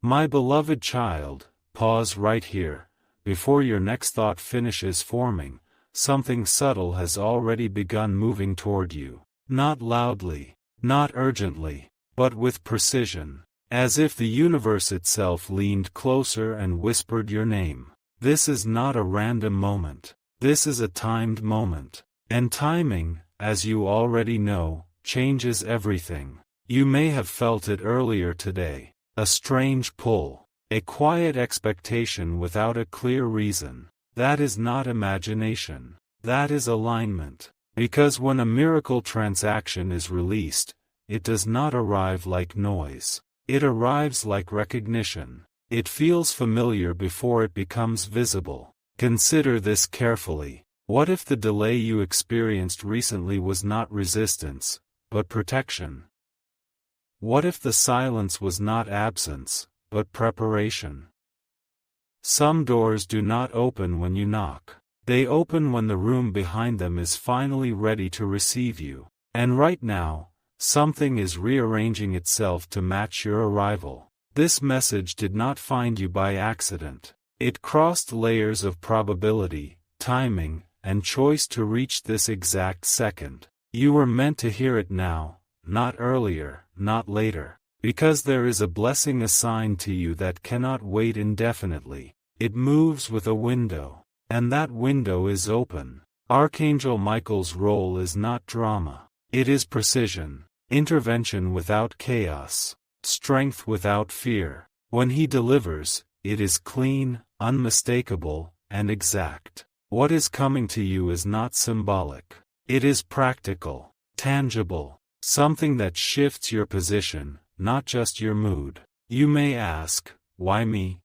My beloved child, pause right here. Before your next thought finishes forming, something subtle has already begun moving toward you. Not loudly, not urgently, but with precision, as if the universe itself leaned closer and whispered your name. This is not a random moment. This is a timed moment. And timing, as you already know, changes everything. You may have felt it earlier today. A strange pull. A quiet expectation without a clear reason. That is not imagination. That is alignment. Because when a miracle transaction is released, it does not arrive like noise. It arrives like recognition. It feels familiar before it becomes visible. Consider this carefully. What if the delay you experienced recently was not resistance, but protection? What if the silence was not absence, but preparation? Some doors do not open when you knock. They open when the room behind them is finally ready to receive you. And right now, something is rearranging itself to match your arrival. This message did not find you by accident. It crossed layers of probability, timing, and choice to reach this exact second. You were meant to hear it now, not earlier, not later. Because there is a blessing assigned to you that cannot wait indefinitely. It moves with a window. And that window is open. Archangel Michael's role is not drama. It is precision, intervention without chaos, strength without fear. When he delivers, it is clean, unmistakable, and exact. What is coming to you is not symbolic. It is practical, tangible, something that shifts your position, not just your mood. You may ask, why me?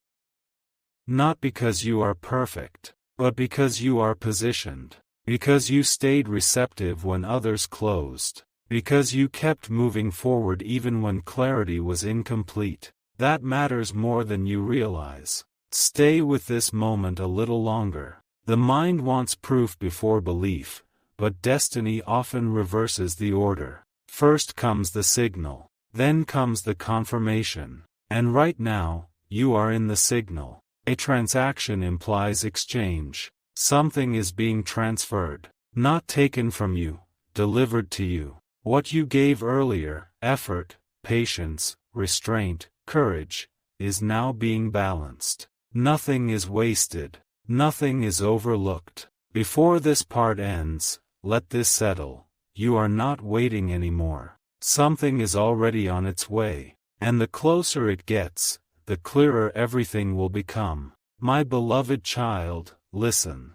Not because you are perfect, but because you are positioned. Because you stayed receptive when others closed. Because you kept moving forward even when clarity was incomplete. That matters more than you realize. Stay with this moment a little longer. The mind wants proof before belief, but destiny often reverses the order. First comes the signal, then comes the confirmation. And right now, you are in the signal. A transaction implies exchange. Something is being transferred, not taken from you, delivered to you. What you gave earlier, effort, patience, restraint, courage, is now being balanced. Nothing is wasted. Nothing is overlooked. Before this part ends, let this settle. You are not waiting anymore. Something is already on its way. And the closer it gets, the clearer everything will become. My beloved child, listen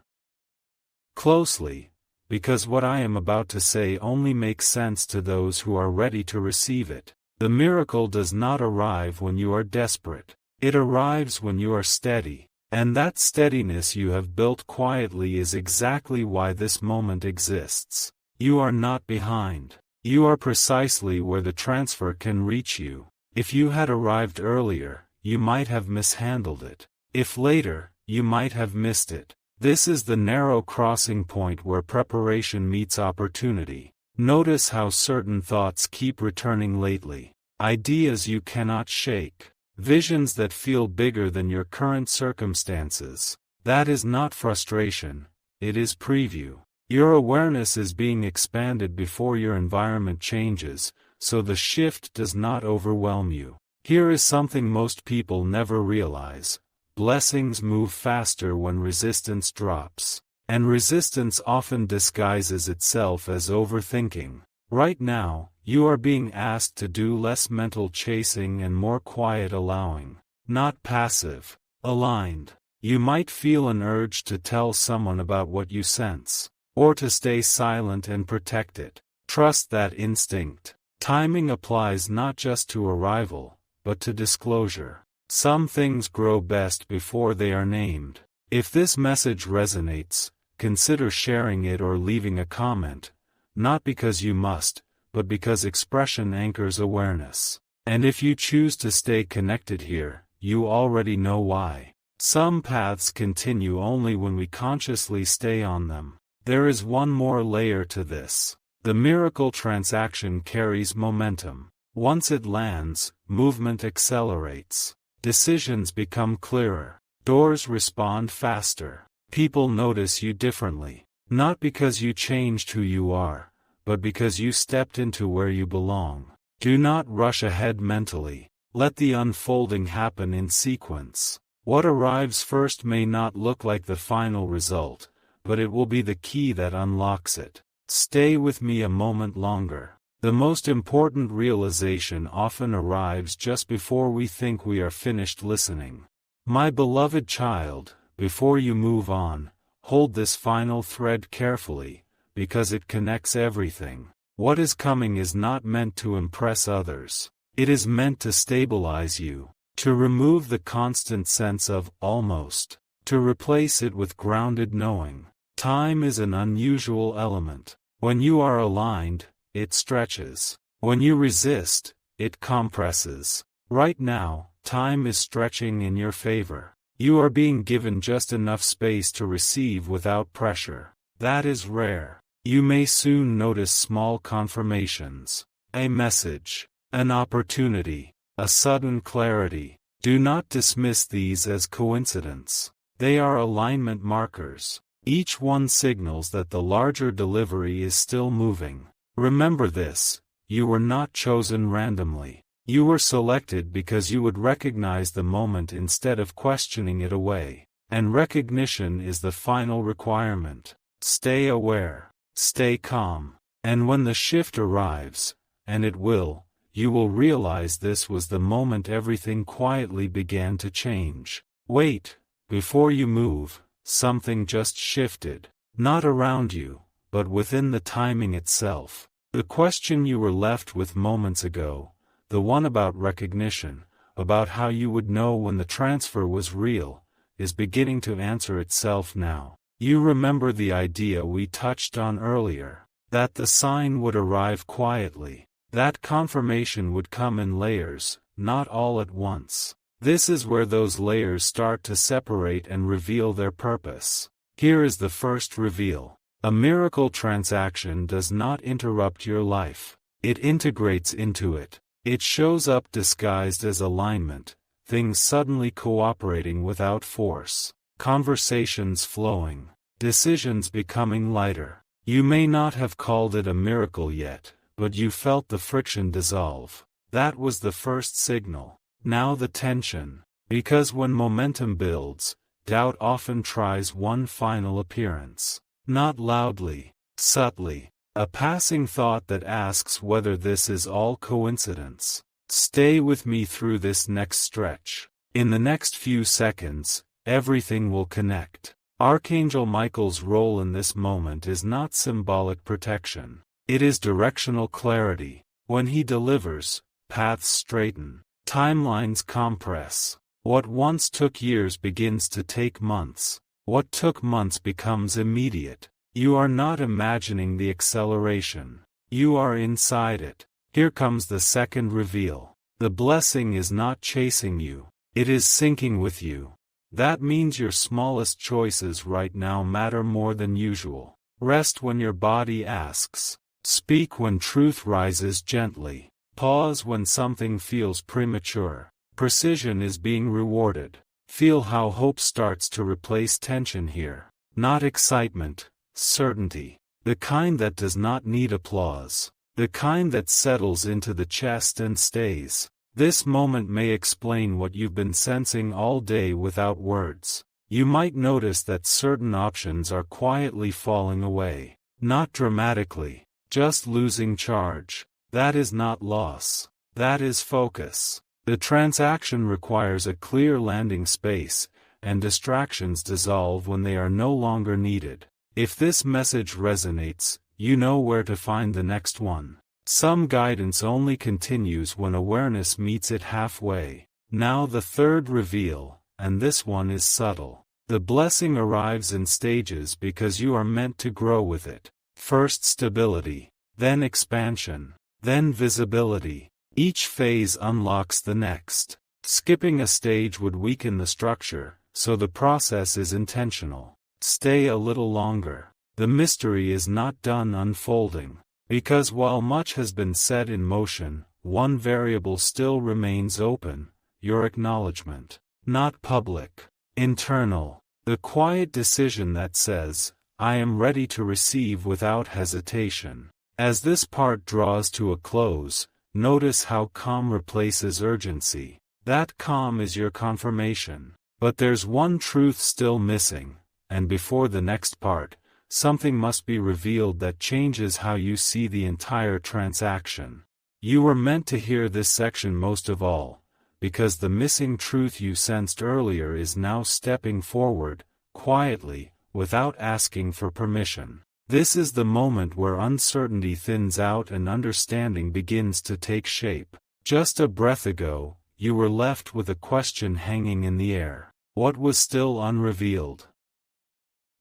closely, because what I am about to say only makes sense to those who are ready to receive it. The miracle does not arrive when you are desperate. It arrives when you are steady. And that steadiness you have built quietly is exactly why this moment exists. You are not behind. You are precisely where the transfer can reach you. If you had arrived earlier, you might have mishandled it. If later, you might have missed it. This is the narrow crossing point where preparation meets opportunity. Notice how certain thoughts keep returning lately. Ideas you cannot shake. Visions that feel bigger than your current circumstances. That is not frustration, it is preview. Your awareness is being expanded before your environment changes, so the shift does not overwhelm you. Here is something most people never realize. Blessings move faster when resistance drops. And resistance often disguises itself as overthinking. Right now, you are being asked to do less mental chasing and more quiet allowing. Not passive, aligned. You might feel an urge to tell someone about what you sense, or to stay silent and protect it. Trust that instinct. Timing applies not just to arrival, but to disclosure. Some things grow best before they are named. If this message resonates, consider sharing it or leaving a comment, not because you must, but because expression anchors awareness. And if you choose to stay connected here, you already know why. Some paths continue only when we consciously stay on them. There is one more layer to this. The miracle transaction carries momentum. Once it lands, movement accelerates. Decisions become clearer. Doors respond faster. People notice you differently. Not because you changed who you are, but because you stepped into where you belong. Do not rush ahead mentally. Let the unfolding happen in sequence. What arrives first may not look like the final result, but it will be the key that unlocks it. Stay with me a moment longer. The most important realization often arrives just before we think we are finished listening. My beloved child, before you move on, hold this final thread carefully, because it connects everything. What is coming is not meant to impress others. It is meant to stabilize you, to remove the constant sense of almost, to replace it with grounded knowing. Time is an unusual element. When you are aligned, it stretches. When you resist, it compresses. Right now, time is stretching in your favor. You are being given just enough space to receive without pressure. That is rare. You may soon notice small confirmations. A message, an opportunity, a sudden clarity. Do not dismiss these as coincidence. They are alignment markers. Each one signals that the larger delivery is still moving. Remember this, you were not chosen randomly. You were selected because you would recognize the moment instead of questioning it away. And recognition is the final requirement. Stay aware, stay calm, and when the shift arrives, and it will, you will realize this was the moment everything quietly began to change. Wait, before you move. Something just shifted, not around you, but within the timing itself. The question you were left with moments ago, the one about recognition, about how you would know when the transfer was real, is beginning to answer itself now. You remember the idea we touched on earlier, that the sign would arrive quietly, that confirmation would come in layers, not all at once. This is where those layers start to separate and reveal their purpose. Here is the first reveal. A miracle transaction does not interrupt your life. It integrates into it. It shows up disguised as alignment, things suddenly cooperating without force, conversations flowing, decisions becoming lighter. You may not have called it a miracle yet, but you felt the friction dissolve. That was the first signal. Now the tension, because when momentum builds, doubt often tries one final appearance. Not loudly, subtly, a passing thought that asks whether this is all coincidence. Stay with me through this next stretch. In the next few seconds, everything will connect. Archangel Michael's role in this moment is not symbolic protection. It is directional clarity. When he delivers, paths straighten. Timelines compress. What once took years begins to take months. What took months becomes immediate. You are not imagining the acceleration. You are inside it. Here comes the second reveal. The blessing is not chasing you. It is syncing with you. That means your smallest choices right now matter more than usual. Rest when your body asks. Speak when truth rises gently. Pause when something feels premature. Precision is being rewarded. Feel how hope starts to replace tension here. Not excitement, certainty. The kind that does not need applause. The kind that settles into the chest and stays. This moment may explain what you've been sensing all day without words. You might notice that certain options are quietly falling away. Not dramatically, just losing charge. That is not loss. That is focus. The transaction requires a clear landing space, and distractions dissolve when they are no longer needed. If this message resonates, you know where to find the next one. Some guidance only continues when awareness meets it halfway. Now the third reveal, and this one is subtle. The blessing arrives in stages because you are meant to grow with it. First stability, then expansion, then visibility. Each phase unlocks the next. Skipping a stage would weaken the structure, so the process is intentional. Stay a little longer. The mystery is not done unfolding. Because while much has been set in motion, one variable still remains open, your acknowledgement. Not public. Internal. The quiet decision that says, I am ready to receive without hesitation. As this part draws to a close, notice how calm replaces urgency. That calm is your confirmation. But there's one truth still missing, and before the next part, something must be revealed that changes how you see the entire transaction. You were meant to hear this section most of all, because the missing truth you sensed earlier is now stepping forward, quietly, without asking for permission. This is the moment where uncertainty thins out and understanding begins to take shape. Just a breath ago, you were left with a question hanging in the air. What was still unrevealed?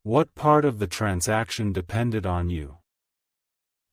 What part of the transaction depended on you?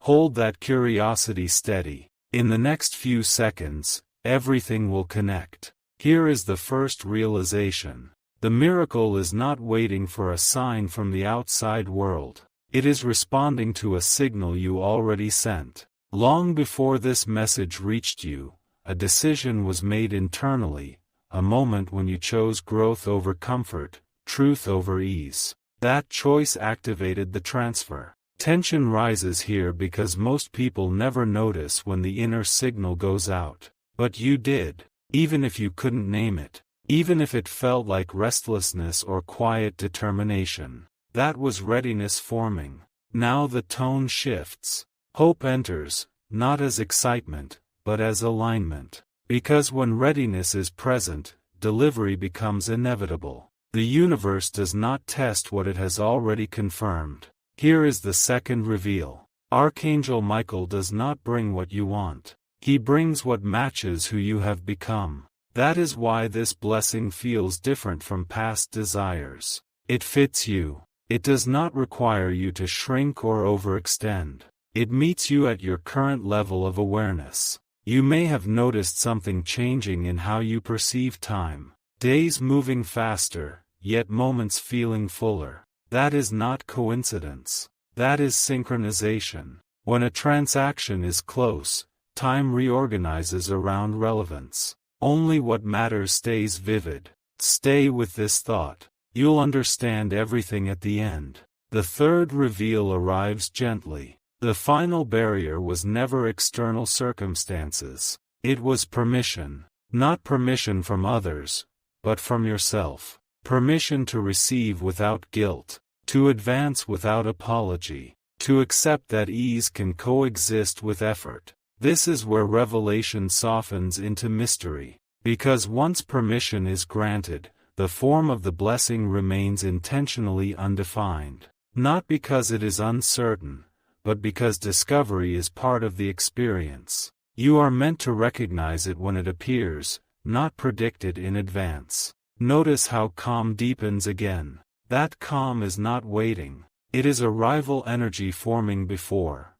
Hold that curiosity steady. In the next few seconds, everything will connect. Here is the first realization. The miracle is not waiting for a sign from the outside world. It is responding to a signal you already sent. Long before this message reached you, a decision was made internally, a moment when you chose growth over comfort, truth over ease. That choice activated the transfer. Tension rises here because most people never notice when the inner signal goes out. But you did, even if you couldn't name it, even if it felt like restlessness or quiet determination. That was readiness forming. Now the tone shifts. Hope enters, not as excitement, but as alignment. Because when readiness is present, delivery becomes inevitable. The universe does not test what it has already confirmed. Here is the second reveal. Archangel Michael does not bring what you want. He brings what matches who you have become. That is why this blessing feels different from past desires. It fits you. It does not require you to shrink or overextend. It meets you at your current level of awareness. You may have noticed something changing in how you perceive time. Days moving faster, yet moments feeling fuller. That is not coincidence. That is synchronization. When a transaction is close, time reorganizes around relevance. Only what matters stays vivid. Stay with this thought. You'll understand everything at the end. The third reveal arrives gently. The final barrier was never external circumstances. It was permission. Not permission from others, but from yourself. Permission to receive without guilt, to advance without apology, to accept that ease can coexist with effort. This is where revelation softens into mystery. Because once permission is granted, the form of the blessing remains intentionally undefined. Not because it is uncertain, but because discovery is part of the experience. You are meant to recognize it when it appears, not predict it in advance. Notice how calm deepens again. That calm is not waiting. It is arrival energy forming before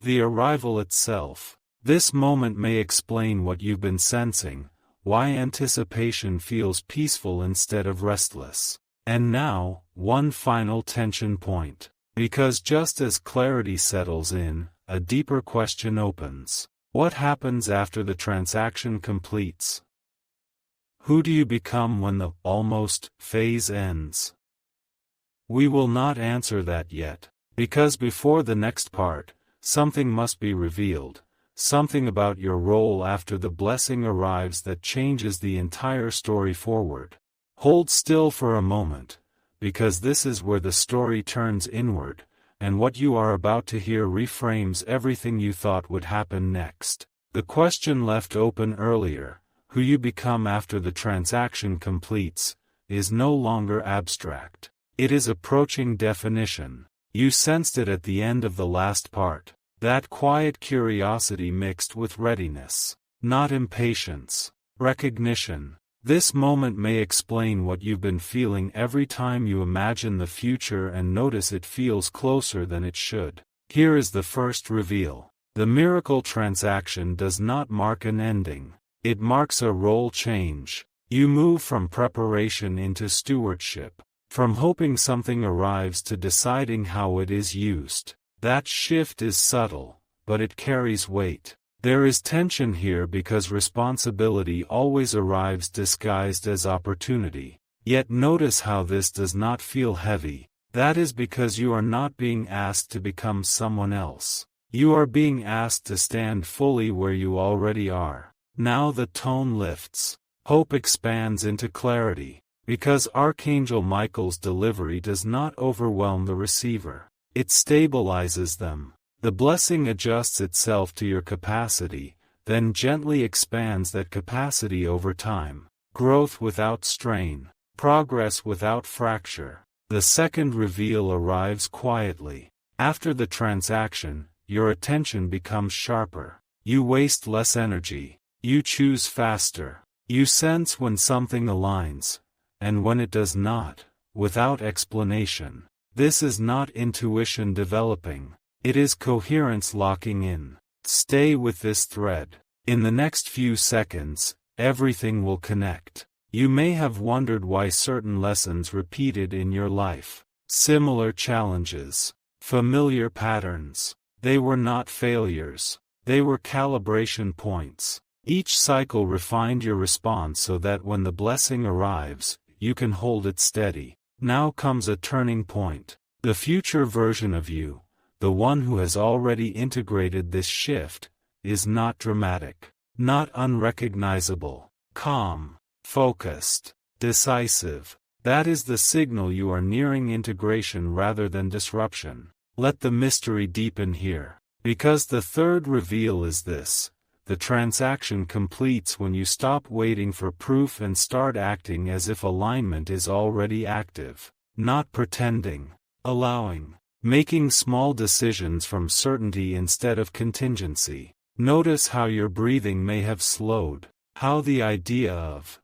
the arrival itself. This moment may explain what you've been sensing, why anticipation feels peaceful instead of restless. And now, one final tension point. Because just as clarity settles in, a deeper question opens. What happens after the transaction completes? Who do you become when the almost phase ends? We will not answer that yet, because before the next part, something must be revealed, something about your role after the blessing arrives that changes the entire story forward. Hold still for a moment, because this is where the story turns inward, and what you are about to hear reframes everything you thought would happen next. The question left open earlier, who you become after the transaction completes, is no longer abstract. It is approaching definition. You sensed it at the end of the last part. That quiet curiosity mixed with readiness. Not impatience. Recognition. This moment may explain what you've been feeling every time you imagine the future and notice it feels closer than it should. Here is the first reveal. The miracle transaction does not mark an ending. It marks a role change. You move from preparation into stewardship. From hoping something arrives to deciding how it is used. That shift is subtle, but it carries weight. There is tension here because responsibility always arrives disguised as opportunity. Yet notice how this does not feel heavy. That is because you are not being asked to become someone else. You are being asked to stand fully where you already are. Now the tone lifts. Hope expands into clarity, because Archangel Michael's delivery does not overwhelm the receiver. It stabilizes them. The blessing adjusts itself to your capacity, then gently expands that capacity over time. Growth without strain. Progress without fracture. The second reveal arrives quietly. After the transaction, your attention becomes sharper. You waste less energy. You choose faster. You sense when something aligns, and when it does not, without explanation. This is not intuition developing. It is coherence locking in. Stay with this thread. In the next few seconds, everything will connect. You may have wondered why certain lessons repeated in your life. Similar challenges. Familiar patterns. They were not failures. They were calibration points. Each cycle refined your response so that when the blessing arrives, you can hold it steady. Now comes a turning point. The future version of you, the one who has already integrated this shift, is not dramatic, not unrecognizable, calm, focused, decisive. That is the signal you are nearing integration rather than disruption. Let the mystery deepen here. Because the third reveal is this: the transaction completes when you stop waiting for proof and start acting as if alignment is already active. Not pretending, allowing, making small decisions from certainty instead of contingency. Notice how your breathing may have slowed, how the idea of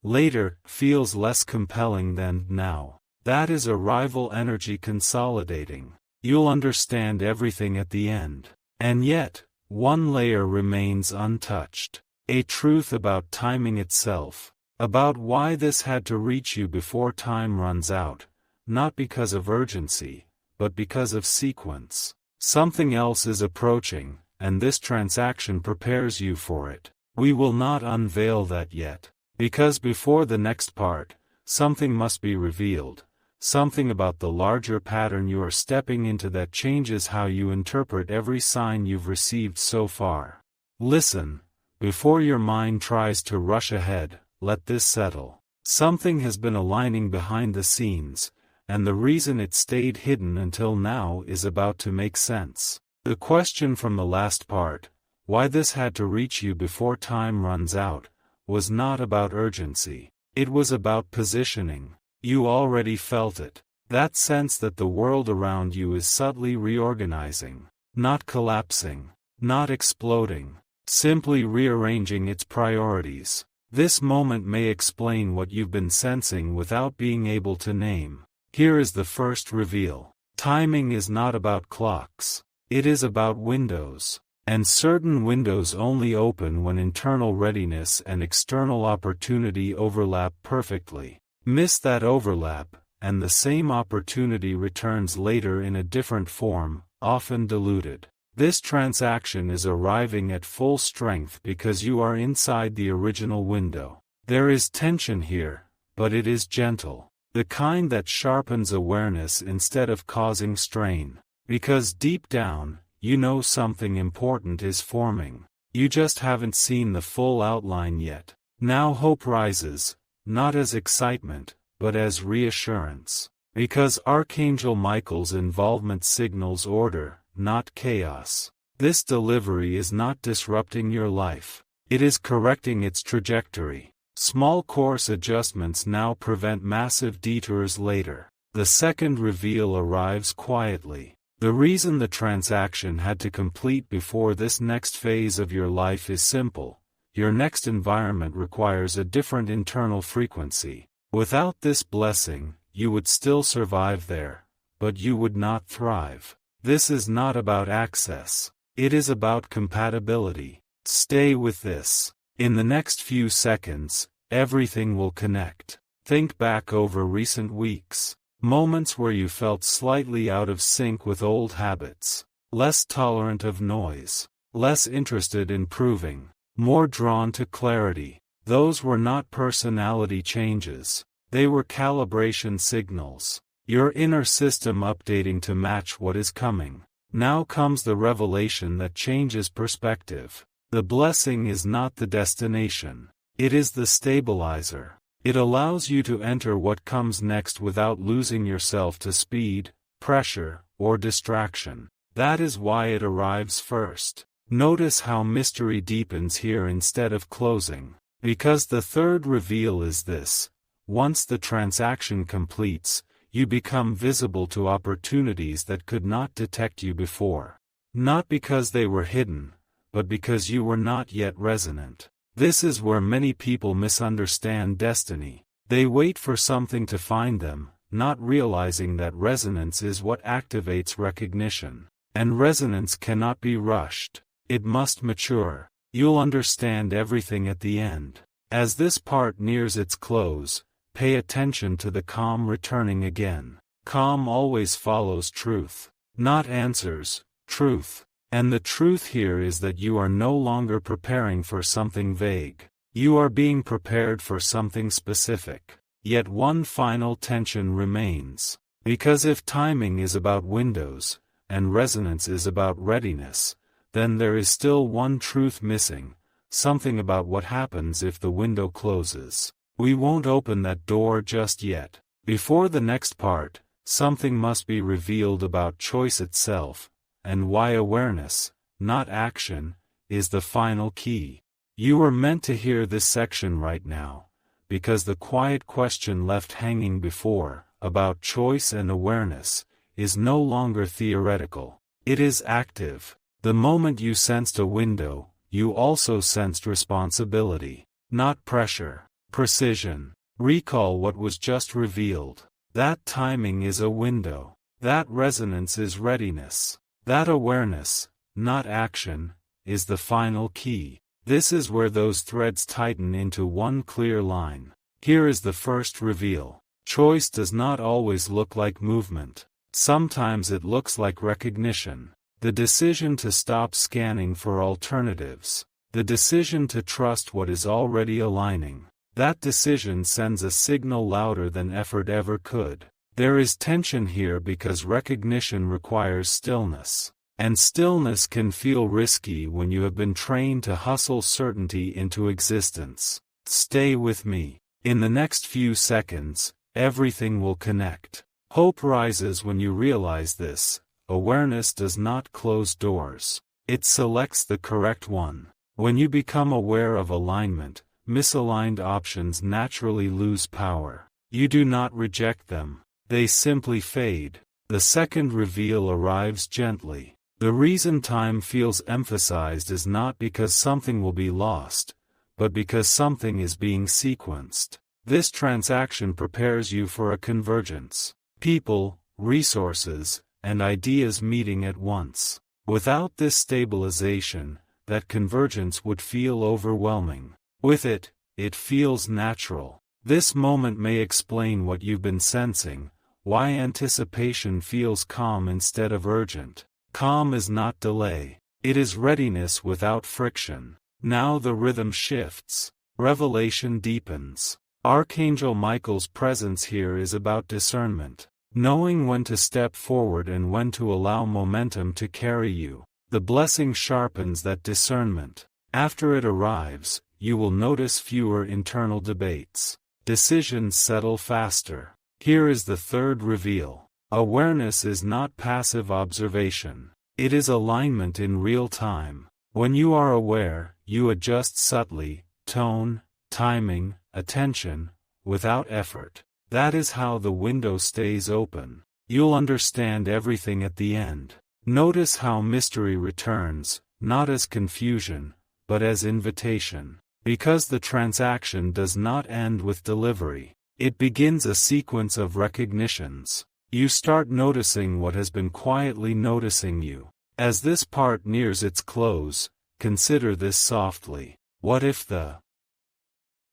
later feels less compelling than now. That is arrival energy consolidating. You'll understand everything at the end. And yet, one layer remains untouched. A truth about timing itself. About why this had to reach you before time runs out. Not because of urgency, but because of sequence. Something else is approaching, and this transaction prepares you for it. We will not unveil that yet. Because before the next part, something must be revealed. Something about the larger pattern you are stepping into that changes how you interpret every sign you've received so far. Listen, before your mind tries to rush ahead, let this settle. Something has been aligning behind the scenes, and the reason it stayed hidden until now is about to make sense. The question from the last part, why this had to reach you before time runs out, was not about urgency. It was about positioning. You already felt it. That sense that the world around you is subtly reorganizing. Not collapsing. Not exploding. Simply rearranging its priorities. This moment may explain what you've been sensing without being able to name. Here is the first reveal. Timing is not about clocks. It is about windows. And certain windows only open when internal readiness and external opportunity overlap perfectly. Miss that overlap, and the same opportunity returns later in a different form, often diluted. This transaction is arriving at full strength because you are inside the original window. There is tension here, but it is gentle. The kind that sharpens awareness instead of causing strain. Because deep down, you know something important is forming. You just haven't seen the full outline yet. Now hope rises. Not as excitement, but as reassurance. Because Archangel Michael's involvement signals order, not chaos. This delivery is not disrupting your life. It is correcting its trajectory. Small course adjustments now prevent massive detours later. The second reveal arrives quietly. The reason the transaction had to complete before this next phase of your life is simple. Your next environment requires a different internal frequency. Without this blessing, you would still survive there, but you would not thrive. This is not about access. It is about compatibility. Stay with this. In the next few seconds, everything will connect. Think back over recent weeks. Moments where you felt slightly out of sync with old habits. Less tolerant of noise. less interested in proving, more drawn to clarity. Those were not personality changes. They were calibration signals. Your inner system updating to match what is coming. Now comes the revelation that changes perspective. The blessing is not the destination. It is the stabilizer. It allows you to enter what comes next without losing yourself to speed, pressure, or distraction. That is why it arrives first. Notice how mystery deepens here instead of closing. Because the third reveal is this: once the transaction completes, you become visible to opportunities that could not detect you before. Not because they were hidden, but because you were not yet resonant. This is where many people misunderstand destiny. They wait for something to find them, not realizing that resonance is what activates recognition. And resonance cannot be rushed. It must mature. You'll understand everything at the end. As this part nears its close, pay attention to the calm returning again. Calm always follows truth. Not answers, truth. And the truth here is that you are no longer preparing for something vague. You are being prepared for something specific. Yet one final tension remains. Because if timing is about windows, and resonance is about readiness, then there is still one truth missing, something about what happens if the window closes. We won't open that door just yet. Before the next part, something must be revealed about choice itself, and why awareness, not action, is the final key. You were meant to hear this section right now, because the quiet question left hanging before, about choice and awareness, is no longer theoretical. It is active. The moment you sensed a window, you also sensed responsibility, not pressure. Precision. Recall what was just revealed. That timing is a window. That resonance is readiness. That awareness, not action, is the final key. This is where those threads tighten into one clear line. Here is the first reveal. Choice does not always look like movement. Sometimes it looks like recognition. The decision to stop scanning for alternatives. The decision to trust what is already aligning. That decision sends a signal louder than effort ever could. There is tension here because recognition requires stillness. And stillness can feel risky when you have been trained to hustle certainty into existence. Stay with me. In the next few seconds, everything will connect. Hope rises when you realize this. Awareness does not close doors. It selects the correct one. When you become aware of alignment, misaligned options naturally lose power. You do not reject them. They simply fade. The second reveal arrives gently. The reason time feels emphasized is not because something will be lost, but because something is being sequenced. This transaction prepares you for a convergence. People, resources, and ideas meeting at once. Without this stabilization, that convergence would feel overwhelming. With it, it feels natural. This moment may explain what you've been sensing, why anticipation feels calm instead of urgent. Calm is not delay. It is readiness without friction. Now the rhythm shifts. Revelation deepens. Archangel Michael's presence here is about discernment. Knowing when to step forward and when to allow momentum to carry you. The blessing sharpens that discernment. After it arrives, you will notice fewer internal debates. Decisions settle faster. Here is the third reveal. Awareness is not passive observation. It is alignment in real time. When you are aware, you adjust subtly, tone, timing, attention, without effort. That is how the window stays open. You'll understand everything at the end. Notice how mystery returns, not as confusion, but as invitation. Because the transaction does not end with delivery. It begins a sequence of recognitions. You start noticing what has been quietly noticing you. As this part nears its close, consider this softly. What if the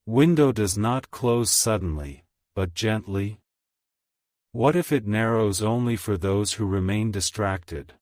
window does not close suddenly, but gently? What if it narrows only for those who remain distracted?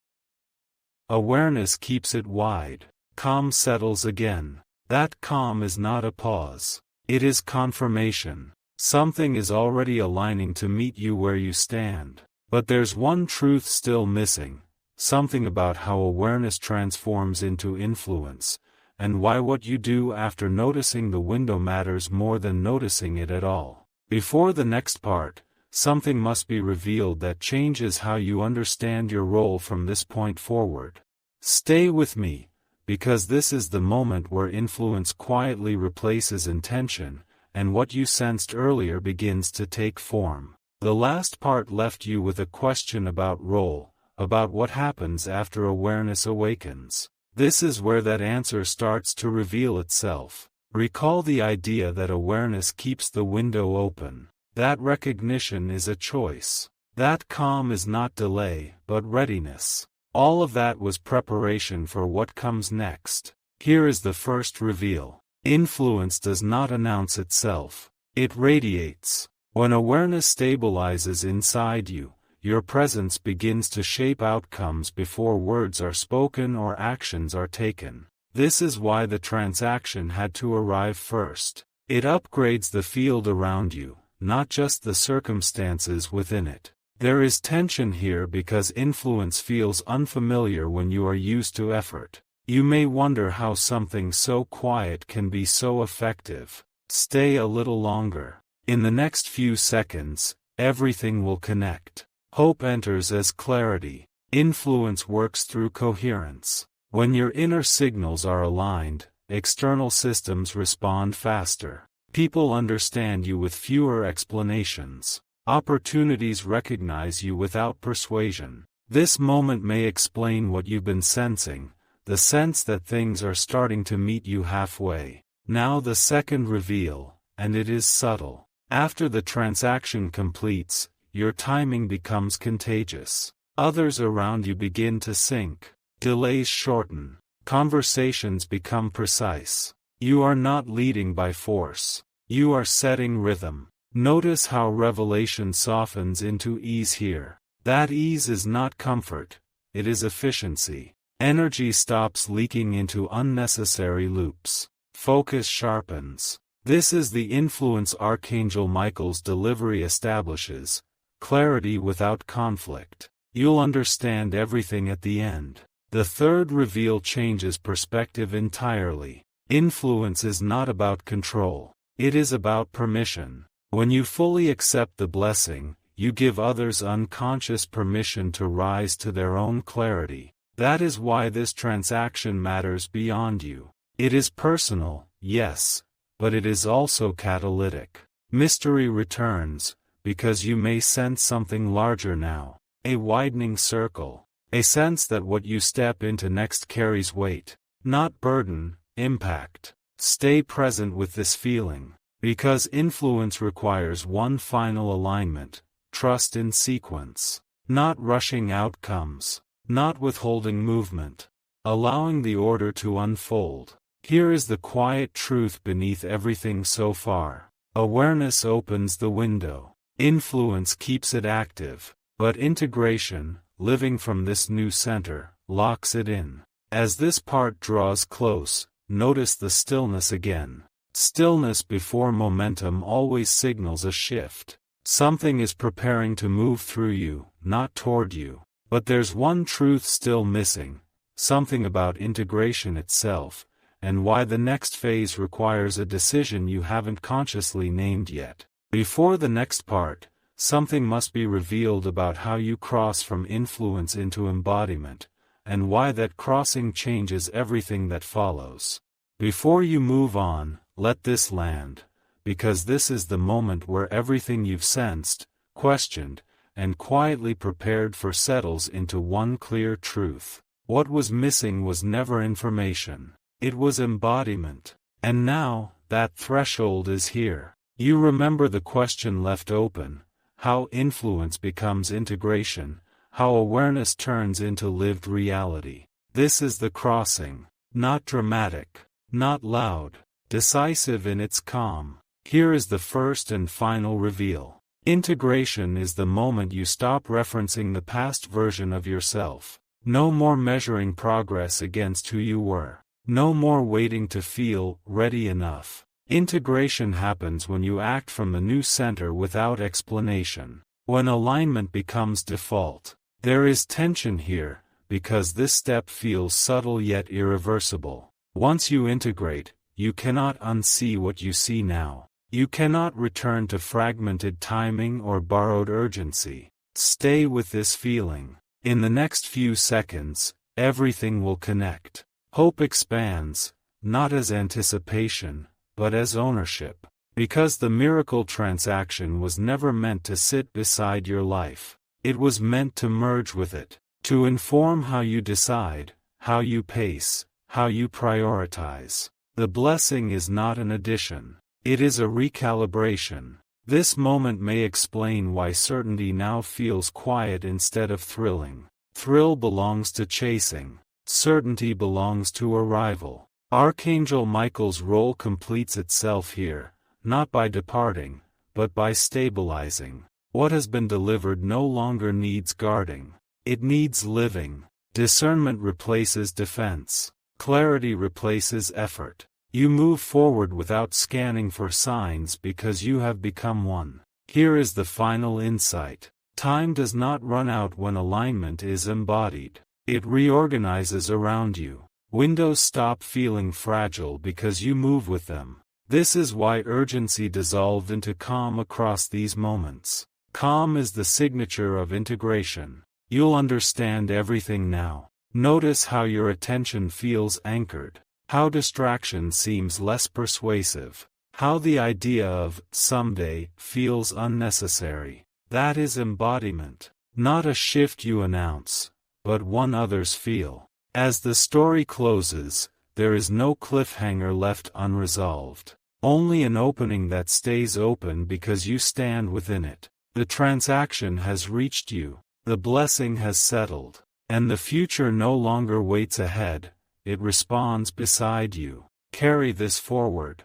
Awareness keeps it wide. Calm settles again. That calm is not a pause. It is confirmation. Something is already aligning to meet you where you stand. But there's one truth still missing. Something about how awareness transforms into influence, and why what you do after noticing the window matters more than noticing it at all. Before the next part, something must be revealed that changes how you understand your role from this point forward. Stay with me, because this is the moment where influence quietly replaces intention, and what you sensed earlier begins to take form. The last part left you with a question about role, about what happens after awareness awakens. This is where that answer starts to reveal itself. Recall the idea that awareness keeps the window open. That recognition is a choice. That calm is not delay, but readiness. All of that was preparation for what comes next. Here is the first reveal. Influence does not announce itself. It radiates. When awareness stabilizes inside you, your presence begins to shape outcomes before words are spoken or actions are taken. This is why the transaction had to arrive first. It upgrades the field around you, not just the circumstances within it. There is tension here because influence feels unfamiliar when you are used to effort. You may wonder how something so quiet can be so effective. Stay a little longer. In the next few seconds, everything will connect. Hope enters as clarity. Influence works through coherence. When your inner signals are aligned, external systems respond faster. People understand you with fewer explanations. Opportunities recognize you without persuasion. This moment may explain what you've been sensing, the sense that things are starting to meet you halfway. Now the second reveal, and it is subtle. After the transaction completes, your timing becomes contagious. Others around you begin to sync. Delays shorten. Conversations become precise. You are not leading by force. You are setting rhythm. Notice how revelation softens into ease here. That ease is not comfort, it is efficiency. Energy stops leaking into unnecessary loops. Focus sharpens. This is the influence Archangel Michael's delivery establishes. Clarity without conflict. You'll understand everything at the end. The third reveal changes perspective entirely. Influence is not about control. It is about permission. When you fully accept the blessing, you give others unconscious permission to rise to their own clarity. That is why this transaction matters beyond you. It is personal, yes, but it is also catalytic. Mystery returns, because you may sense something larger now. A widening circle. A sense that what you step into next carries weight. Not burden, impact. Stay present with this feeling. Because influence requires one final alignment, trust in sequence. Not rushing outcomes. Not withholding movement. Allowing the order to unfold. Here is the quiet truth beneath everything so far. Awareness opens the window. Influence keeps it active. But integration, living from this new center, locks it in. As this part draws close, notice the stillness again. Stillness before momentum always signals a shift. Something is preparing to move through you, not toward you. But there's one truth still missing, something about integration itself, and why the next phase requires a decision you haven't consciously named yet. Before the next part, something must be revealed about how you cross from influence into embodiment, and why that crossing changes everything that follows. Before you move on, let this land, because this is the moment where everything you've sensed, questioned, and quietly prepared for settles into one clear truth. What was missing was never information. It was embodiment. And now, that threshold is here. You remember the question left open, how influence becomes integration, how awareness turns into lived reality. This is the crossing. Not dramatic, not loud, decisive in its calm. Here is the first and final reveal. Integration is the moment you stop referencing the past version of yourself. No more measuring progress against who you were. No more waiting to feel ready enough. Integration happens when you act from the new center without explanation. When alignment becomes default. There is tension here, because this step feels subtle yet irreversible. Once you integrate, you cannot unsee what you see now. You cannot return to fragmented timing or borrowed urgency. Stay with this feeling. In the next few seconds, everything will connect. Hope expands, not as anticipation, but as ownership. Because the miracle transaction was never meant to sit beside your life. It was meant to merge with it, to inform how you decide, how you pace, how you prioritize. The blessing is not an addition. It is a recalibration. This moment may explain why certainty now feels quiet instead of thrilling. Thrill belongs to chasing. Certainty belongs to arrival. Archangel Michael's role completes itself here, not by departing, but by stabilizing. What has been delivered no longer needs guarding. It needs living. Discernment replaces defense. Clarity replaces effort. You move forward without scanning for signs because you have become one. Here is the final insight. Time does not run out when alignment is embodied. It reorganizes around you. Windows stop feeling fragile because you move with them. This is why urgency dissolved into calm across these moments. Calm is the signature of integration. You'll understand everything now. Notice how your attention feels anchored. How distraction seems less persuasive. How the idea of someday feels unnecessary. That is embodiment. Not a shift you announce, but one others feel. As the story closes, there is no cliffhanger left unresolved. Only an opening that stays open because you stand within it. The transaction has reached you. The blessing has settled. And the future no longer waits ahead. It responds beside you. Carry this forward.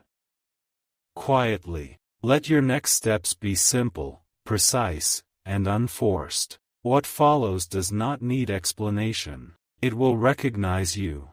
Quietly. Let your next steps be simple, precise, and unforced. What follows does not need explanation. It will recognize you.